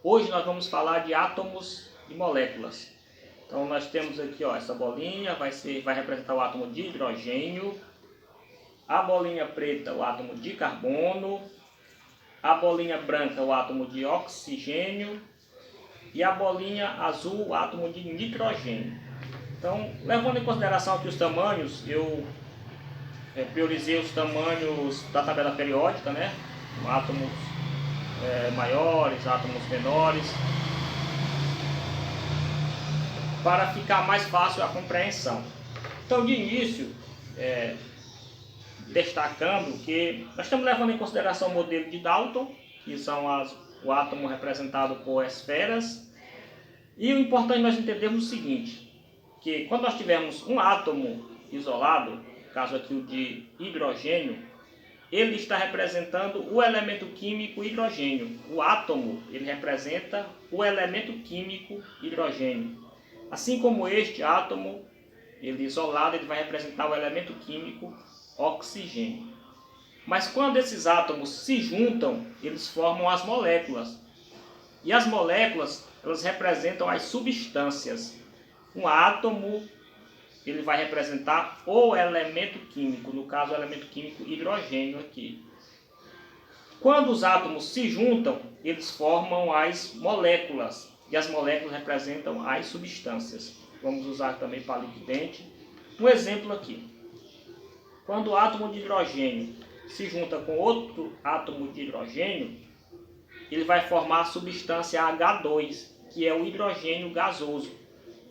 Hoje nós vamos falar de átomos e moléculas. Então nós temos aqui, ó, essa bolinha vai representar o átomo de hidrogênio, a bolinha preta o átomo de carbono, a bolinha branca o átomo de oxigênio e a bolinha azul o átomo de nitrogênio. Então, levando em consideração aqui os tamanhos, eu priorizei os tamanhos da tabela periódica, né? Átomos maiores, átomos menores, para ficar mais fácil a compreensão. Então, de início, destacando que nós estamos levando em consideração o modelo de Dalton, que são o átomo representado por esferas, e o importante nós entendermos o seguinte, que quando nós tivermos um átomo isolado, no caso aqui o de hidrogênio, ele está representando o elemento químico hidrogênio. O átomo, ele representa o elemento químico hidrogênio. Assim como este átomo, ele isolado, ele vai representar o elemento químico oxigênio. Mas quando esses átomos se juntam, eles formam as moléculas. E as moléculas, elas representam as substâncias. Um átomo, ele vai representar o elemento químico, no caso o elemento químico hidrogênio aqui. Quando os átomos se juntam, eles formam as moléculas, e as moléculas representam as substâncias. Vamos usar também palito de dente. Um exemplo aqui. Quando o átomo de hidrogênio se junta com outro átomo de hidrogênio, ele vai formar a substância H2, que é o hidrogênio gasoso.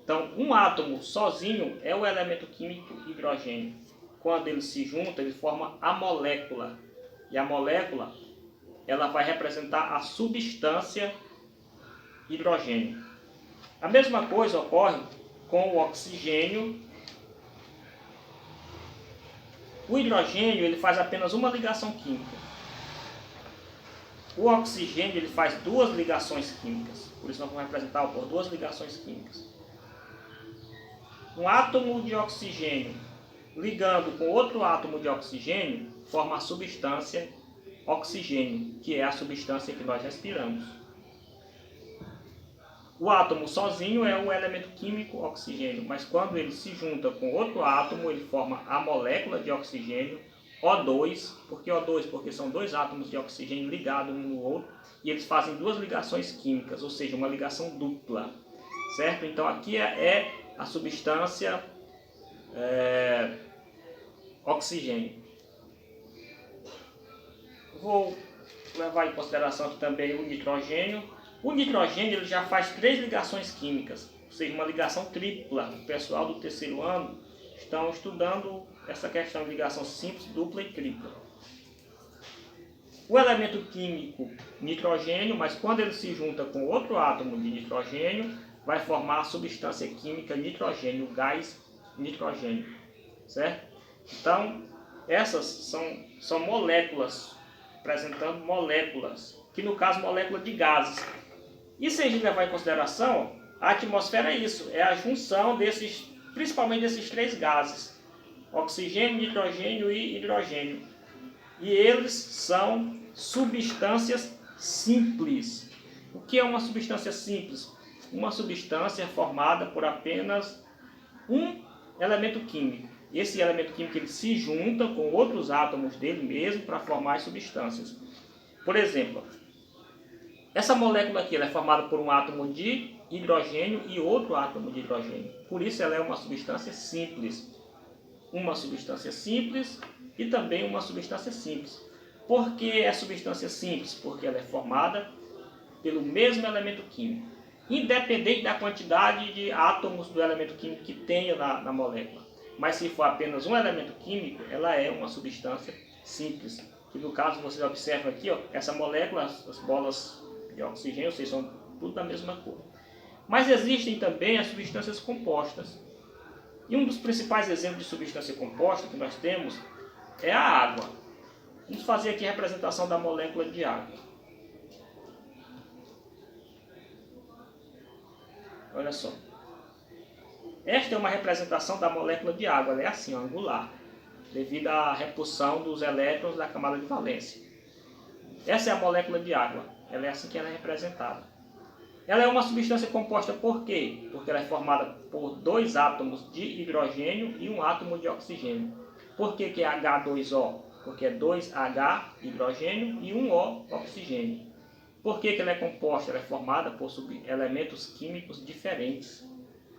Então, um átomo sozinho é o elemento químico hidrogênio. Quando ele se junta, ele forma a molécula. E a molécula, ela vai representar a substância hidrogênio. A mesma coisa ocorre com o oxigênio. O hidrogênio, ele faz apenas uma ligação química. O oxigênio, ele faz duas ligações químicas. Por isso nós vamos representar por duas ligações químicas. Um átomo de oxigênio ligando com outro átomo de oxigênio forma a substância oxigênio, que é a substância que nós respiramos. O átomo sozinho é o elemento químico oxigênio, mas quando ele se junta com outro átomo, ele forma a molécula de oxigênio, O2. Por que O2? Porque são dois átomos de oxigênio ligados um no outro e eles fazem duas ligações químicas, ou seja, uma ligação dupla. Certo? Então aqui é a substância oxigênio. Vou levar em consideração aqui também o nitrogênio. O nitrogênio ele já faz três ligações químicas, ou seja, uma ligação tripla. O pessoal do terceiro ano estão estudando essa questão de ligação simples, dupla e tripla. O elemento químico nitrogênio, mas quando ele se junta com outro átomo de nitrogênio, vai formar a substância química nitrogênio, gás nitrogênio, certo? Então, essas são moléculas, apresentando moléculas, que no caso molécula de gases. E se a gente levar em consideração, a atmosfera é isso, é a junção principalmente desses três gases, oxigênio, nitrogênio e hidrogênio. E eles são substâncias simples. O que é uma substância simples? Uma substância formada por apenas um elemento químico. Esse elemento químico ele se junta com outros átomos dele mesmo para formar as substâncias. Por exemplo, essa molécula aqui ela é formada por um átomo de hidrogênio e outro átomo de hidrogênio. Por isso ela é uma substância simples. Uma substância simples e também uma substância simples. Por que é substância simples? Porque ela é formada pelo mesmo elemento químico, independente da quantidade de átomos do elemento químico que tenha na molécula. Mas se for apenas um elemento químico, ela é uma substância simples. Que no caso você observa aqui, ó, essa molécula, as bolas de oxigênio, vocês são tudo da mesma cor. Mas existem também as substâncias compostas. E um dos principais exemplos de substância composta que nós temos é a água. Vamos fazer aqui a representação da molécula de água. Olha só. Esta é uma representação da molécula de água, ela é assim, angular, devido à repulsão dos elétrons da camada de valência. Essa é a molécula de água, ela é assim que ela é representada. Ela é uma substância composta por quê? Porque ela é formada por 2 átomos de hidrogênio e um átomo de oxigênio. Por que é H2O? Porque é 2H, hidrogênio, e 1O, oxigênio. Por que ela é composta? Ela é formada por elementos químicos diferentes,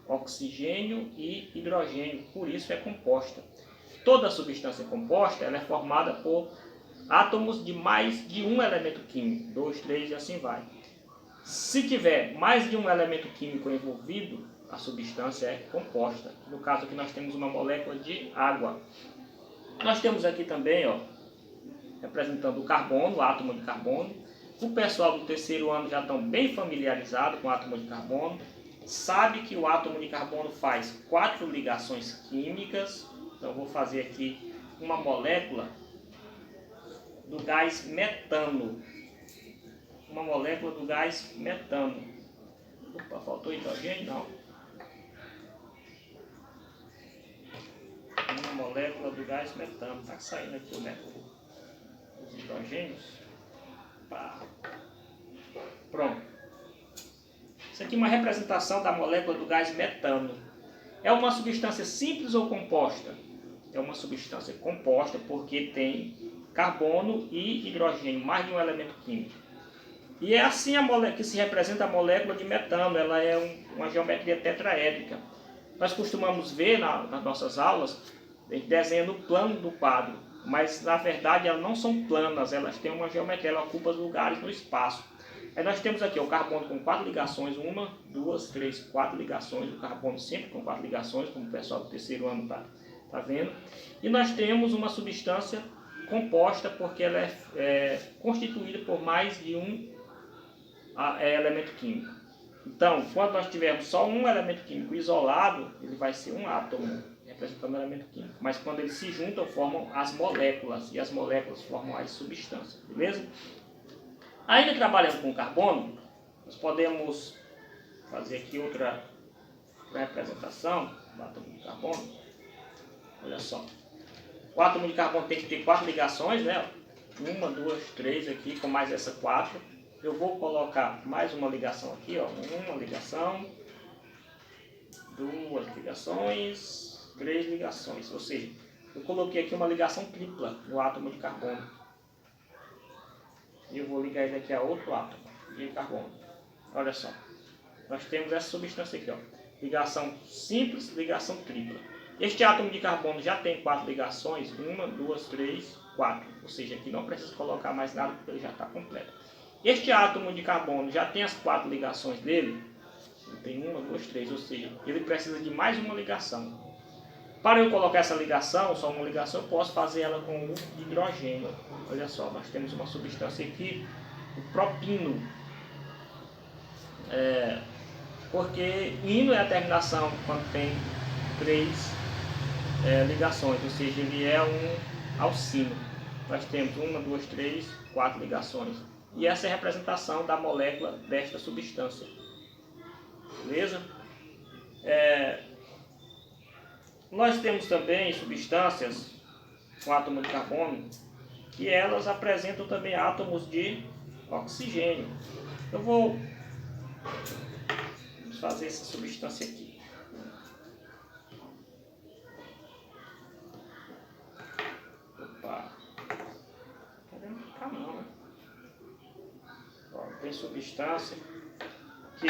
oxigênio e hidrogênio, por isso é composta. Toda substância composta ela é formada por átomos de mais de um elemento químico, 2, 3 e assim vai. Se tiver mais de um elemento químico envolvido, a substância é composta. No caso aqui nós temos uma molécula de água. Nós temos aqui também, ó, representando o carbono, o átomo de carbono. O pessoal do terceiro ano já estão bem familiarizados com o átomo de carbono. Sabe que o átomo de carbono faz 4 ligações químicas. Então vou fazer aqui uma molécula do gás metano. Uma molécula do gás metano. Opa, faltou hidrogênio? Não. Uma molécula do gás metano. Está saindo aqui o método dos hidrogênios. Pá. Pronto. Isso aqui é uma representação da molécula do gás metano. É uma substância simples ou composta? É uma substância composta porque tem carbono e hidrogênio, mais de um elemento químico. E é assim que se representa a molécula de metano, ela é uma geometria tetraédrica. Nós costumamos ver nas nossas aulas, desenhando o plano do quadro, mas na verdade elas não são planas, elas têm uma geometria, elas ocupam lugares no espaço. Aí nós temos aqui o carbono com 4 ligações, 1, 2, 3, 4 ligações, o carbono sempre com 4 ligações, como o pessoal do terceiro ano está vendo. E nós temos uma substância composta porque ela é constituída por mais de um elemento químico. Então, quando nós tivermos só um elemento químico isolado, ele vai ser um átomo, representando um elemento químico. Mas quando eles se juntam, formam as moléculas, e as moléculas formam as substâncias, beleza? Ainda trabalhando com carbono, nós podemos fazer aqui outra representação do átomo de carbono. Olha só. O átomo de carbono tem que ter 4 ligações, né? 1, 2, 3 aqui, com mais essa 4. Eu vou colocar mais uma ligação aqui, ó. Uma ligação, 2 ligações, 3 ligações. Ou seja, eu coloquei aqui uma ligação tripla no átomo de carbono. E eu vou ligar ele aqui a outro átomo de carbono. Olha só. Nós temos essa substância aqui, ó. Ligação simples, ligação tripla. Este átomo de carbono já tem 4 ligações. 1, 2, 3, 4. Ou seja, aqui não precisa colocar mais nada porque ele já está completo. Este átomo de carbono já tem as 4 ligações dele. Tem 1, 2, 3. Ou seja, ele precisa de mais uma ligação. Para eu colocar essa ligação, só uma ligação, eu posso fazer ela com o hidrogênio. Olha só, nós temos uma substância aqui, o propino. Porque ino é a terminação quando tem 3 ligações, ou seja, ele é um alcino. Nós temos 1, 2, 3, 4 ligações. E essa é a representação da molécula desta substância. Beleza? Nós temos também substâncias com átomo de carbono que elas apresentam também átomos de oxigênio. Eu vou fazer essa substância aqui. Opa! Tá não, né? Ó, tem substância que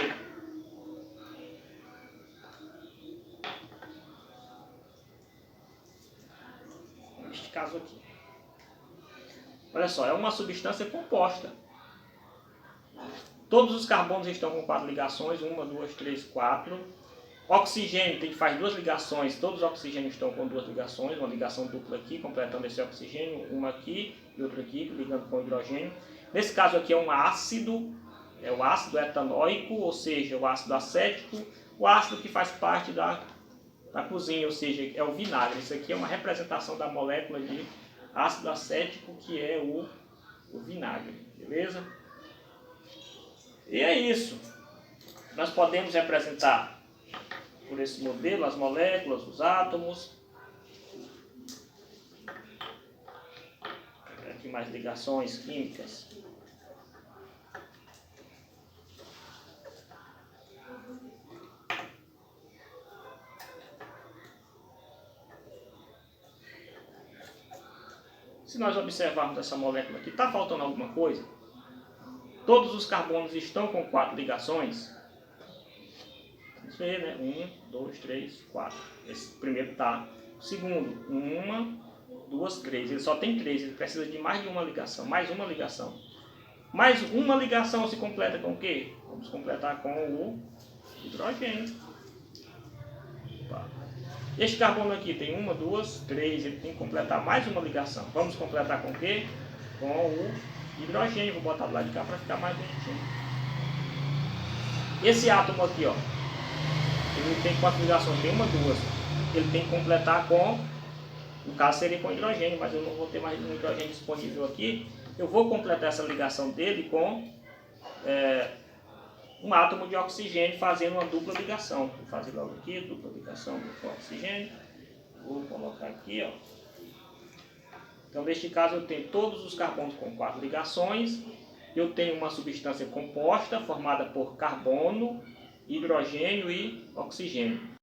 neste caso aqui. Olha só, é uma substância composta. Todos os carbonos estão com 4 ligações, 1, 2, 3, 4. Oxigênio faz 2 ligações, todos os oxigênios estão com 2 ligações, uma ligação dupla aqui, completando esse oxigênio, uma aqui e outra aqui, ligando com o hidrogênio. Nesse caso aqui é um ácido, é o ácido etanóico, ou seja, o ácido acético, o ácido que faz parte da cozinha, ou seja, é o vinagre. Isso aqui é uma representação da molécula de ácido acético, que é o vinagre, beleza? E é isso. Nós podemos representar por esse modelo as moléculas, os átomos. Aqui mais ligações químicas. Se nós observarmos essa molécula aqui, está faltando alguma coisa? Todos os carbonos estão com 4 ligações? Vamos ver, né? 1, 2, 3, 4. Esse primeiro está. O segundo, 1, 2, 3. Ele só tem 3, ele precisa de mais de uma ligação. Mais uma ligação. Mais uma ligação se completa com o quê? Vamos completar com o hidrogênio. Opa. Este carbono aqui tem 1, 2, 3. Ele tem que completar mais uma ligação. Vamos completar com o quê? Com o hidrogênio. Vou botar do lado de cá para ficar mais bonitinho. Esse átomo aqui, ó. Ele tem quantas ligações? Tem 1, 2. Ele tem que completar com, no caso seria com hidrogênio, mas eu não vou ter mais um hidrogênio disponível aqui. Eu vou completar essa ligação dele com um átomo de oxigênio, fazendo uma dupla ligação. Vou fazer logo aqui, dupla ligação com oxigênio. Vou colocar aqui, ó. Então, neste caso, eu tenho todos os carbonos com 4 ligações. Eu tenho uma substância composta formada por carbono, hidrogênio e oxigênio.